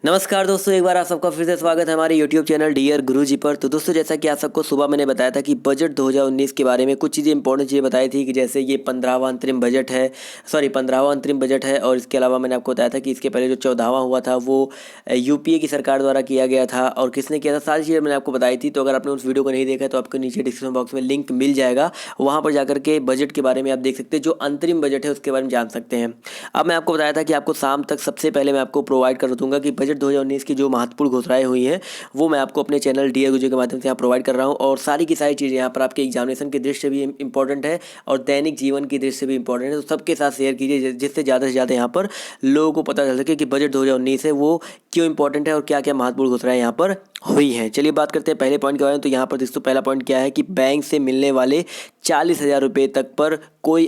नमस्कार दोस्तों, एक बार आप सबका फिर से स्वागत है हमारे YouTube चैनल डियर गुरुजी पर। तो दोस्तों, जैसा कि आप सबको सुबह मैंने बताया था कि बजट 2019 के बारे में कुछ चीज़ें इंपॉर्टेंट चीज़ें बताई थी कि जैसे ये 15वां अंतरिम बजट है, 15वां अंतरिम बजट है। और इसके अलावा मैंने आपको बताया था कि इसके पहले जो 14वां हुआ था वो यूपीए की सरकार द्वारा किया गया था और किसने किया था, सारी चीज़ें मैंने आपको बताई थी। तो अगर आपने उस वीडियो को नहीं देखा है तो आपको नीचे डिस्क्रिप्शन बॉक्स में लिंक मिल जाएगा, वहाँ पर जाकर के बजट के बारे में आप देख सकते हैं, जो अंतरिम बजट है उसके बारे में जान सकते हैं। अब मैं आपको बताया था कि आपको शाम तक सबसे पहले मैं आपको प्रोवाइड कर दूंगा कि बजट 2019 की जो महत्वपूर्ण घोषणाएं हुई हैं वो मैं आपको अपने चैनल डीआर गुजर के माध्यम से यहाँ प्रोवाइड कर रहा हूँ। और सारी की सारी चीज़ें यहाँ पर आपके एग्जामिनेशन की दृष्टि से भी इंपॉर्टेंट है और दैनिक जीवन की दृष्टि से भी इंपॉर्टेंट है। तो सबके साथ शेयर कीजिए जिससे ज़्यादा से ज़्यादा यहाँ पर लोगों को पता चल सके कि बजट 2019 है वो क्यों इंपॉर्टेंट है और क्या क्या महत्वपूर्ण घोषणाएं यहाँ पर हुई हैं। चलिए बात करते हैं पहले पॉइंट के बारे में। तो यहाँ पर दोस्तों पहला पॉइंट क्या है कि बैंक से मिलने वाले 40,000 रुपये तक पर कोई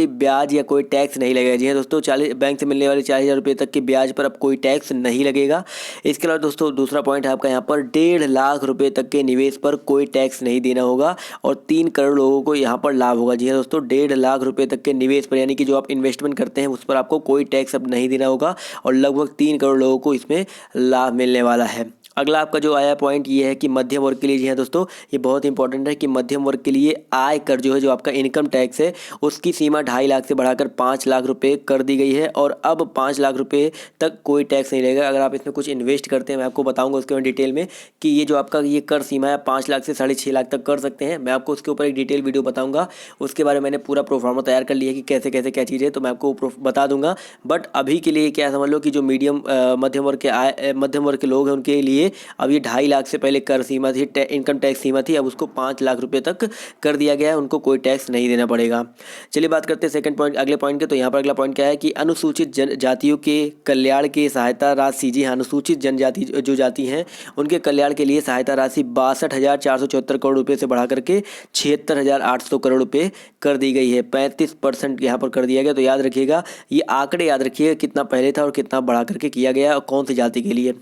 ब्याज या कोई टैक्स नहीं लगेगा। जी हाँ दोस्तों, 40 बैंक से मिलने वाले 40,000 रुपये तक के ब्याज पर अब कोई टैक्स नहीं लगेगा। इसके अलावा दोस्तों दूसरा पॉइंट है आपका यहाँ पर 1.5 लाख रुपये तक के निवेश पर कोई टैक्स नहीं देना होगा और 3 करोड़ लोगों को यहाँ पर लाभ होगा। जी हाँ दोस्तों, 1.5 लाख रुपये तक के निवेश पर यानी कि जो आप इन्वेस्टमेंट करते हैं उस पर आपको कोई टैक्स अब नहीं देना होगा और लगभग 3 करोड़ लोगों को इसमें लाभ मिलने वाला है। अगला आपका जो आया पॉइंट ये है कि मध्यम वर्ग के लिए, जी हाँ दोस्तों, ये बहुत इंपॉर्टेंट है कि मध्यम वर्ग के लिए आय कर जो है, जो आपका इनकम टैक्स है, उसकी सीमा 2.5 लाख से बढ़ाकर 5 लाख रुपए कर दी गई है और अब 5 लाख रुपए तक कोई टैक्स नहीं लगेगा। अगर आप इसमें कुछ इन्वेस्ट करते हैं, मैं आपको बताऊंगा उसके बाद डिटेल में कि ये जो आपका ये कर सीमा है 5 लाख से 6.5 लाख तक कर सकते हैं। मैं आपको उसके ऊपर एक डिटेल वीडियो बताऊंगा, उसके बारे में मैंने पूरा प्रोफार्मा तैयार कर लिया है कि कैसे कैसे क्या चीज़ है, तो मैं आपको बता दूंगा। बट अभी के लिए क्या समझ लो कि जो मध्यम वर्ग के लोग हैं उनके लिए अब ये 2.5 लाख से पहले कर सीमा थी, इनकम टैक्स सीमा थी, अब उसको 5 लाख रुपए तक कर दिया गया है, उनको कोई टैक्स नहीं देना पड़ेगा। चलिए बात करते हैं सेकंड पॉइंट, अगले पॉइंट के। तो यहाँ पर अगला पॉइंट क्या है कि अनुसूचित जनजातियों के कल्याण की सहायता राशि, जी हाँ, अनुसूचित जनजाति जो जाति हैं उनके कल्याण के लिए सहायता राशि 62,474 करोड़ रुपये से बढ़ा करके 76,800 करोड़ रुपये कर दी गई है। 35% यहाँ पर कर दिया गया। तो याद रखिएगा, ये आंकड़े याद रखिएगा कितना पहले था और कितना बढ़ा करके किया गया और कौन सी जाति के लिए।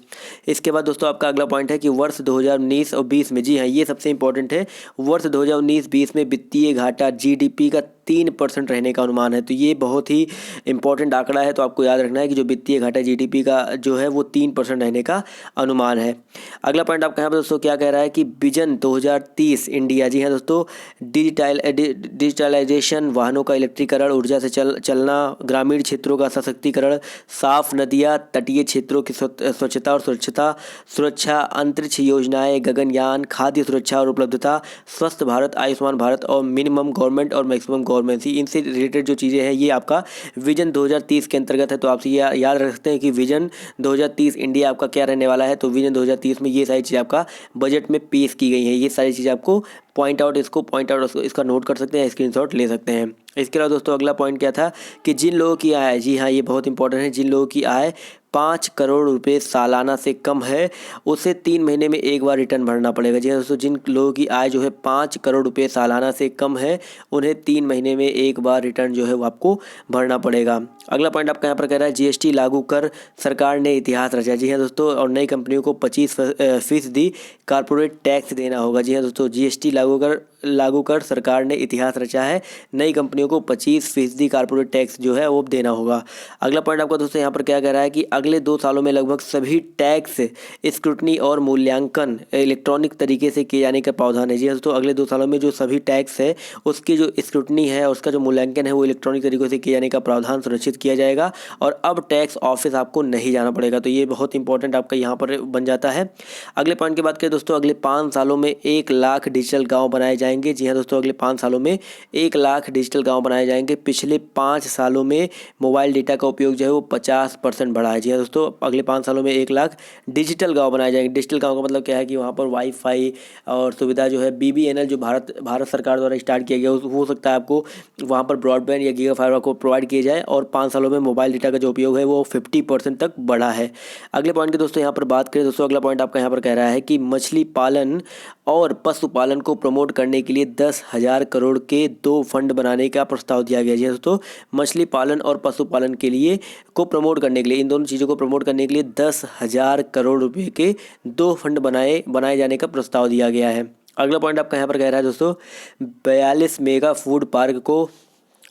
इसके बाद दोस्तों आपका अगला पॉइंट है कि वर्ष 2019 और 20 में, जी हाँ ये सबसे इंपॉर्टेंट है, वर्ष 2019-20 में वित्तीय घाटा जीडीपी का 3% रहने का अनुमान है। तो ये बहुत ही इंपॉर्टेंट आंकड़ा है, तो आपको याद रखना है कि जो वित्तीय घाटा जीडीपी का जो है वो 3% रहने का अनुमान है। अगला पॉइंट आपका यहाँ पर दोस्तों क्या कह रहा है कि विजन 2030 इंडिया, जी हाँ दोस्तों, डिजिटलाइजेशन, वाहनों का इलेक्ट्रीकरण, ऊर्जा से चलना, ग्रामीण क्षेत्रों का सशक्तिकरण, साफ नदियाँ, तटीय क्षेत्रों की स्वच्छता और सुरक्षा, अंतरिक्ष योजनाएं, गगनयान, खाद्य सुरक्षा और उपलब्धता, स्वस्थ भारत, आयुष्मान भारत और मिनिमम गवर्नमेंट और मैक्सिमम गवर्नमेंट, इनसे रिलेटेड जो चीज़ें हैं ये आपका विजन 2030 के अंतर्गत है। तो आप याद रख सकते हैं कि विजन 2030 इंडिया आपका क्या रहने वाला है। तो विजन 2030 में ये सारी चीज़ें आपका बजट में पेश की गई हैं। ये सारी चीज़ें आपको पॉइंट आउट इसका नोट कर सकते हैं, स्क्रीनशॉट ले सकते हैं। इसके अलावा दोस्तों अगला पॉइंट क्या था कि जिन लोगों की आय, जी हाँ ये बहुत इंपॉर्टेंट है, जिन लोगों की आय 5 करोड़ रुपए सालाना से कम है उसे 3 महीने में एक बार रिटर्न भरना पड़ेगा। जी हाँ दोस्तों, जिन लोगों की आय जो है 5 करोड़ रुपए सालाना से कम है उन्हें 3 महीने में एक बार रिटर्न जो है वो आपको भरना पड़ेगा। अगला पॉइंट आपका यहाँ पर कह रहा है जीएसटी लागू कर सरकार ने इतिहास रचा। जी हाँ दोस्तों, और नई कंपनियों को 25% कारपोरेट टैक्स देना होगा। जी हाँ दोस्तों, जीएसटी लागू कर सरकार ने इतिहास रचा है, नई कंपनियों को 25% कारपोरेट टैक्स जो है वो देना होगा। अगला पॉइंट आपका दोस्तों यहाँ पर क्या कह रहा है कि अगले 2 सालों में लगभग सभी टैक्स स्क्रूटनी और मूल्यांकन इलेक्ट्रॉनिक तरीके से किए जाने का प्रावधान है। जी हाँ दोस्तों, अगले 2 सालों में जो सभी टैक्स है उसकी जो स्क्रूटनी है, उसका जो मूल्यांकन है वो इलेक्ट्रॉनिक तरीकों से किए जाने का प्रावधान सुनिश्चित किया जाएगा और अब टैक्स ऑफिस आपको नहीं जाना पड़ेगा। तो ये बहुत इंपॉर्टेंट आपका यहाँ पर बन जाता है। अगले पॉइंट की बात करें दोस्तों, अगले 5 सालों में 1 लाख डिजिटल गाँव बनाए जाएंगे। जी हाँ दोस्तों, अगले 5 सालों में 1 लाख डिजिटल गाँव बनाए जाएंगे। पिछले 5 सालों में मोबाइल डेटा का उपयोग जो है वो 50% बढ़ा है। जी हाँ दोस्तों, अगले 5 सालों में 1 लाख डिजिटल गाँव बनाए जाएंगे। डिजिटल गाँव का मतलब क्या है कि वहाँ पर वाईफाई और सुविधा जो है बीबीएनएल जो भारत सरकार द्वारा स्टार्ट किया गया हो सकता है आपको वहाँ पर ब्रॉडबैंड या गीगा फाइबर को प्रोवाइड किया जाए और 5 सालों में मोबाइल डेटा का जो उपयोग है वो 50% तक बढ़ा है। अगले पॉइंट की दोस्तों यहाँ पर बात करें दोस्तों, अगला पॉइंट आपका यहाँ पर कह रहा है कि मछली पालन और पशुपालन को प्रमोट करने के लिए 10,000 करोड़ के 2 फंड बनाने का प्रस्ताव दिया गया है। दोस्तों, मछली पालन और पशुपालन के लिए को प्रमोट करने के लिए, इन दोनों चीज़ों को प्रमोट करने के लिए 10,000 करोड़ रुपए के 2 फंड बनाए जाने का प्रस्ताव दिया गया है। अगला पॉइंट आपका यहाँ पर कह रहा है दोस्तों, 42 मेगा फूड पार्क को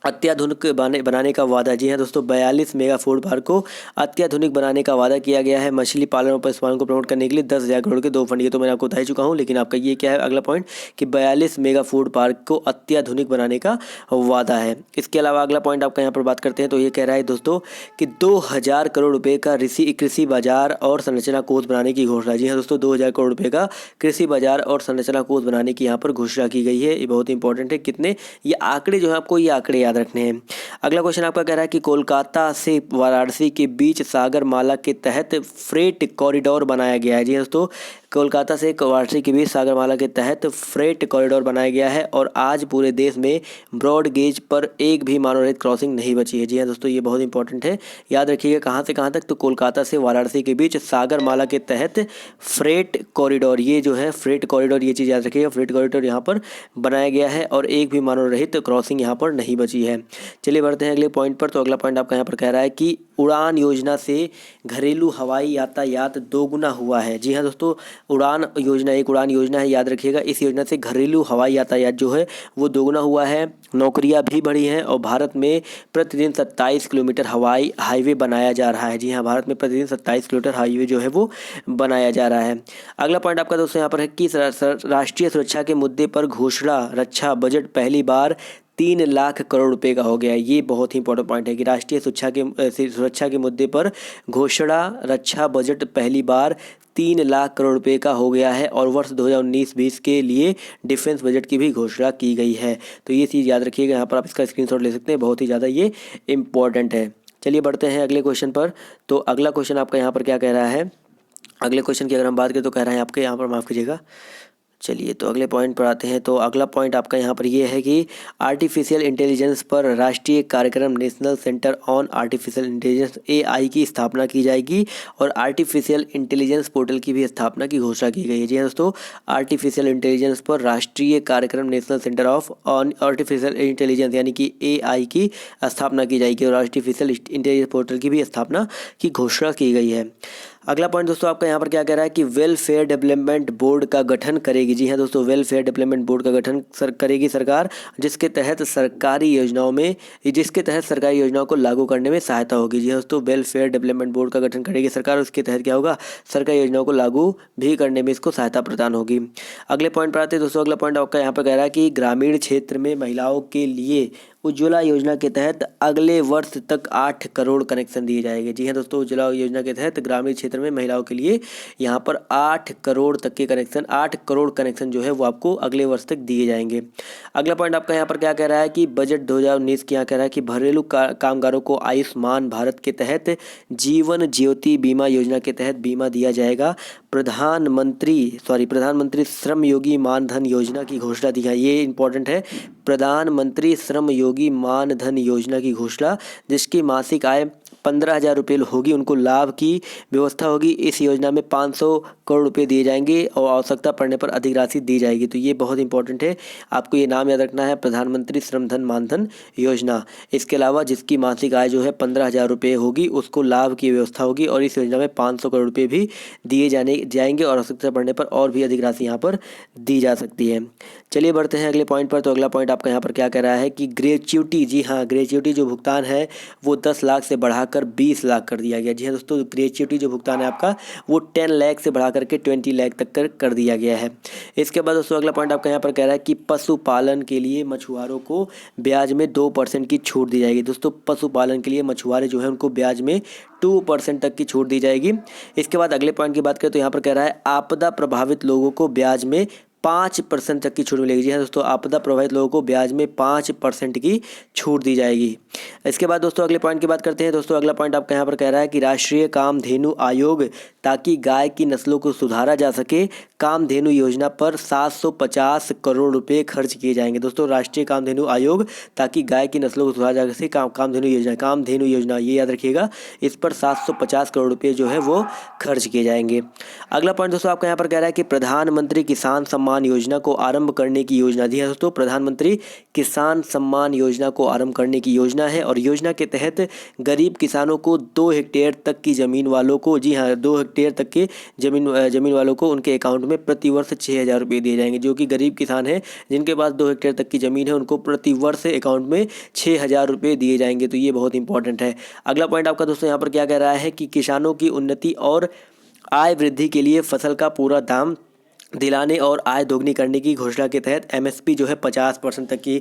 अत्याधुनिक बनाने का वादा। जी हाँ दोस्तों, 42 मेगा फूड पार्क को अत्याधुनिक बनाने का वादा किया गया है। मछली पालन और पशुपालन को प्रमोट करने के लिए 10,000 करोड़ के 2 फंड, ये तो मैंने आपको बता ही चुका हूँ। लेकिन आपका ये क्या है अगला पॉइंट कि 42 मेगा फूड पार्क को अत्याधुनिक बनाने का वादा है। इसके अलावा अगला पॉइंट आपका यहाँ पर बात करते हैं तो ये कह रहा है दोस्तों कि 2,000 करोड़ रुपये का कृषि बाजार और संरचना कोष बनाने की घोषणा। जी हाँ दोस्तों, 2,000 करोड़ रुपये का कृषि बाजार और संरचना कोष बनाने की यहाँ पर घोषणा की गई है। ये बहुत इंपॉर्टेंट है। कितने ये आंकड़े जो है आपको ये आंकड़े याद रखने हैं। अगला क्वेश्चन आपका कह रहा है कि कोलकाता से वाराणसी के बीच सागरमाला के तहत फ्रेट कॉरिडोर बनाया गया है। जी दोस्तों, कोलकाता से वाराणसी के बीच सागरमाला के तहत फ्रेट कॉरिडोर बनाया गया है और आज पूरे देश में ब्रॉड गेज पर एक भी मानव रहित क्रॉसिंग नहीं बची है। जी हाँ दोस्तों, ये बहुत इंपॉर्टेंट है, याद रखिएगा। कहाँ से कहाँ तक? तो कोलकाता से वाराणसी के बीच सागरमाला के तहत फ्रेट कॉरिडोर, ये जो है फ्रेट कॉरिडोर, ये चीज़ याद रखिएगा। फ्रेट कॉरिडोर यहाँ पर बनाया गया है और एक भी मानव रहित क्रॉसिंग यहाँ पर नहीं बची है। चलिए बढ़ते हैं अगले पॉइंट पर। तो अगला पॉइंट आपका यहाँ पर कह रहा है कि उड़ान योजना से घरेलू हवाई यातायात दोगुना हुआ है। जी हाँ दोस्तों, उड़ान योजना एक उड़ान योजना है, याद रखिएगा। इस योजना से घरेलू हवाई यातायात जो है वो दोगुना हुआ है, नौकरियां भी बढ़ी हैं और भारत में प्रतिदिन 27 किलोमीटर हवाई हाईवे बनाया जा रहा है। जी हाँ, भारत में प्रतिदिन 27 किलोमीटर हाईवे जो है वो बनाया जा रहा है। अगला पॉइंट आपका दोस्तों यहाँ पर है कि राष्ट्रीय सुरक्षा के मुद्दे पर घोषणा रक्षा बजट पहली बार 3 लाख करोड़ रुपए का हो गया है। ये बहुत ही इंपॉर्टेंट पॉइंट है कि राष्ट्रीय सुरक्षा के मुद्दे पर घोषणा रक्षा बजट पहली बार 3 लाख करोड़ रुपए का हो गया है और वर्ष 2019-20 के लिए डिफेंस बजट की भी घोषणा की गई है। तो ये चीज़ याद रखिएगा, यहाँ पर आप इसका स्क्रीनशॉट ले सकते हैं, बहुत ही ज़्यादा ये इम्पॉर्टेंट है। चलिए बढ़ते हैं अगले क्वेश्चन पर। तो अगला क्वेश्चन आपका यहाँ पर क्या कह रहा है? अगले क्वेश्चन की अगर हम बात करें तो कह रहा है आपके यहाँ पर, माफ़ कीजिएगा। चलिए तो अगले पॉइंट पर आते हैं। तो अगला पॉइंट आपका यहाँ पर ये है कि आर्टिफिशियल इंटेलिजेंस पर राष्ट्रीय कार्यक्रम national centre on artificial intelligence AI की स्थापना की जाएगी और आर्टिफिशियल इंटेलिजेंस पोर्टल की भी स्थापना की घोषणा की गई है। जी हाँ दोस्तों, आर्टिफिशियल इंटेलिजेंस पर राष्ट्रीय कार्यक्रम national centre of on artificial intelligence यानी कि AI की स्थापना की जाएगी और आर्टिफिशियल इंटेलिजेंस पोर्टल की भी स्थापना की घोषणा की गई है। अगला पॉइंट दोस्तों आपका यहाँ पर क्या कह रहा है कि वेलफेयर डेवलपमेंट बोर्ड का गठन करेगी। जी हाँ दोस्तों, वेलफेयर डेवलपमेंट बोर्ड का गठन करेगी सरकार, जिसके तहत सरकारी योजनाओं को लागू करने में सहायता होगी। जी हाँ दोस्तों, वेलफेयर डेवलपमेंट बोर्ड का गठन करेगी सरकार, उसके तहत क्या होगा? सरकारी योजनाओं को लागू भी करने में इसको सहायता प्रदान होगी। अगले पॉइंट पर आते हैं दोस्तों। अगला पॉइंट आपका यहाँ पर कह रहा है कि ग्रामीण क्षेत्र में महिलाओं के लिए उज्ज्वला योजना के तहत अगले वर्ष तक 8 करोड़ कनेक्शन दिए जाएंगे। जी हाँ दोस्तों, उज्ज्वला योजना के तहत ग्रामीण क्षेत्र में महिलाओं के लिए यहाँ पर 8 करोड़ तक के कनेक्शन, 8 करोड़ कनेक्शन जो है वो आपको अगले वर्ष तक दिए जाएंगे। अगला पॉइंट आपका यहाँ पर क्या कह रहा है कि बजट 2019 की यहाँ कह रहा है कि घरेलू कामगारों को आयुष्मान भारत के तहत जीवन ज्योति बीमा योजना के तहत बीमा दिया जाएगा। प्रधानमंत्री श्रम योगी मानधन योजना की घोषणा दी है। ये इंपॉर्टेंट है, प्रधानमंत्री श्रम योगी मानधन योजना की घोषणा, जिसकी मासिक आय 15,000 रुपये होगी, उनको लाभ की व्यवस्था होगी। इस योजना में 500 करोड़ रुपए दिए जाएंगे और आवश्यकता पड़ने पर अधिक राशि दी जाएगी। तो ये बहुत इंपॉर्टेंट है, आपको ये नाम याद रखना है, प्रधानमंत्री श्रम धन मानधन योजना। इसके अलावा जिसकी मासिक आय जो है 15,000 रुपये होगी, उसको लाभ की व्यवस्था होगी और इस योजना में 500 करोड़ रुपये भी दिए जाएंगे और आवश्यकता पड़ने पर और भी अधिक राशि यहाँ पर दी जा सकती है। चलिए बढ़ते हैं अगले पॉइंट पर। तो अगला पॉइंट आपका यहाँ पर क्या कह रहा है कि ग्रेच्युटी, जी हाँ, ग्रेच्युटी जो भुगतान है वो 10 लाख से बढ़ाकर 20 लाख कर दिया गया। जी हाँ दोस्तों, ग्रेच्युटी जो भुगतान है आपका वो 10 लाख से बढ़ा करके 20 लाख तक कर दिया गया है। इसके बाद दोस्तों अगला पॉइंट आपका यहाँ पर कह रहा है कि पशुपालन के लिए मछुआरों को ब्याज में 2% की छूट दी जाएगी। दोस्तों, पशुपालन के लिए मछुआरे जो है उनको ब्याज में 2% तक की छूट दी जाएगी। इसके बाद अगले पॉइंट की बात करें तो यहाँ पर कह रहा है आपदा प्रभावित लोगों को ब्याज में 5% तक की छूट मिलेगी। जी हाँ दोस्तों, आपदा प्रभावित लोगों को ब्याज में 5% की छूट दी जाएगी। इसके बाद दोस्तों अगले पॉइंट की बात करते हैं। दोस्तों अगला पॉइंट आपका यहाँ पर कह रहा है कि राष्ट्रीय कामधेनु आयोग, ताकि गाय की नस्लों को सुधारा जा सके, कामधेनु योजना पर 750 करोड़ रुपए खर्च किए जाएंगे। दोस्तों, राष्ट्रीय कामधेनु आयोग, ताकि गाय की नस्लों को सुधारा जा सके, कामधेनु योजना ये याद रखिएगा, इस पर 750 करोड़ रुपये जो है वो खर्च किए जाएंगे। अगला पॉइंट दोस्तों आपका यहाँ पर कह रहा है कि प्रधानमंत्री किसान सम्मान योजना को आरंभ करने की योजना दी है। दोस्तों, प्रधानमंत्री किसान सम्मान योजना को आरंभ करने की योजना है और योजना के तहत गरीब किसानों को 2 हेक्टेयर तक की ज़मीन वालों को, जी हाँ, 2 हेक्टेयर तक के ज़मीन वालों को उनके अकाउंट में प्रतिवर्ष 6,000 रुपये दिए जाएंगे। जो कि गरीब किसान हैं जिनके पास 2 हेक्टेयर तक की ज़मीन है उनको प्रतिवर्ष अकाउंट में 6,000 रुपये दिए जाएंगे। तो ये बहुत इंपॉर्टेंट है। अगला पॉइंट आपका दोस्तों यहाँ पर क्या कह रहा है कि किसानों की उन्नति और आय वृद्धि के लिए फसल का पूरा दाम दिलाने और आय दोगुनी करने की घोषणा के तहत एमएसपी जो है 50% तक की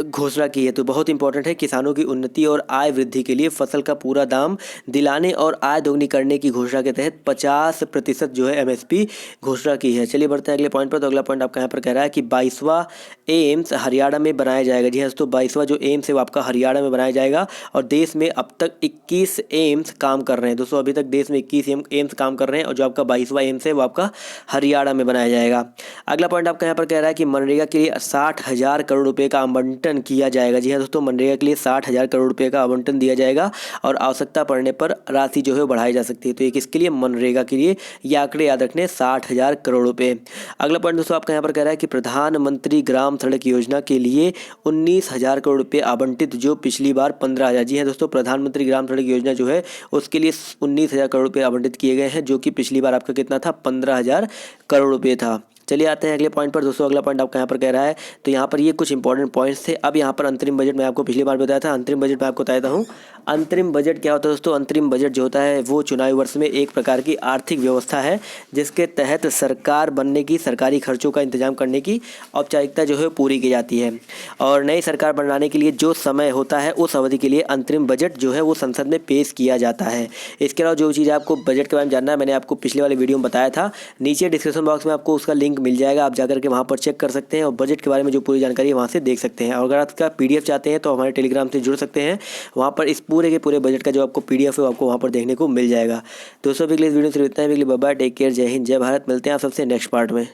घोषणा की है। तो बहुत इंपॉर्टेंट है, किसानों की उन्नति और आय वृद्धि के लिए फसल का पूरा दाम दिलाने और आय दोगुनी करने की घोषणा के तहत 50% जो है एमएसपी घोषणा की है। चलिए बढ़ते हैं अगले पॉइंट पर। तो अगला पॉइंट आपका यहाँ पर कह रहा है कि 22वां एम्स हरियाणा में बनाया जाएगा। जी हाँ दोस्तों, 22वां जो एम्स है वो आपका हरियाणा में बनाया जाएगा और देश में अब तक 21 एम्स काम कर रहे हैं। दोस्तों अभी तक देश में 21 एम्स काम कर रहे हैं और जो आपका 22वां एम्स है वो आपका हरियाणा में बनाया जाएगा। अगला पॉइंट आपका यहाँ पर कह रहा है कि मनरेगा के लिए 60,000 करोड़ रुपए का आवंटन किया जाएगा। जी हाँ दोस्तों, मनरेगा के लिए 60,000 करोड़ रुपए का आवंटन दिया जाएगा और आवश्यकता पड़ने पर राशि जो है बढ़ाई जा सकती है। तो ये किसके लिए? मनरेगा के लिए। ये आंकड़े याद रखने 60,000 करोड़ रुपए। अगला पॉइंट दोस्तों आपका यहाँ पर कह रहा है कि प्रधानमंत्री ग्राम सड़क योजना के लिए 19,000 करोड़ रुपए आवंटित, जो पिछली बार 15,000। जी हाँ दोस्तों, प्रधानमंत्री ग्राम सड़क योजना जो है उसके लिए 19,000 करोड़ रुपए आवंटित किए गए हैं, जो कि पिछली बार आपका कितना था? 15,000 करोड़ रुपये था। चलिए आते हैं अगले पॉइंट पर। दोस्तों अगला पॉइंट आपका यहाँ पर कह रहा है, तो यहाँ पर ये कुछ इंपॉर्टेंट पॉइंट्स थे। अब यहाँ पर अंतरिम बजट में आपको पिछली बार बताया था, अंतरिम बजट में आपको बताता हूँ। अंतरिम बजट क्या होता है दोस्तों? अंतरिम बजट जो होता है वो चुनावी वर्ष में एक प्रकार की आर्थिक व्यवस्था है जिसके तहत सरकार बनने की, सरकारी खर्चों का इंतजाम करने की औपचारिकता जो है पूरी की जाती है और नई सरकार बनाने के लिए जो समय होता है उस अवधि के लिए अंतरिम बजट जो है वो संसद में पेश किया जाता है। इसके अलावा जो चीज़ आपको बजट के बारे में जानना है, मैंने आपको पिछले वाले वीडियो में बताया था, नीचे डिस्क्रिप्शन बॉक्स में आपको उसका लिंक मिल जाएगा, आप जाकर के वहाँ पर चेक कर सकते हैं और बजट के बारे में जो पूरी जानकारी है वहाँ से देख सकते हैं। और अगर आपका पीडीएफ चाहते हैं तो हमारे टेलीग्राम से जुड़ सकते हैं, वहाँ पर इस पूरे के पूरे बजट का जो आपको पीडीएफ है आपको वहाँ पर देखने को मिल जाएगा। दोस्तों अभी के लिए इस वीडियो से इतना है। बाय बाय, टेक केयर, जय हिंद, जय भारत। मिलते हैं आप सबसे नेक्स्ट पार्ट में।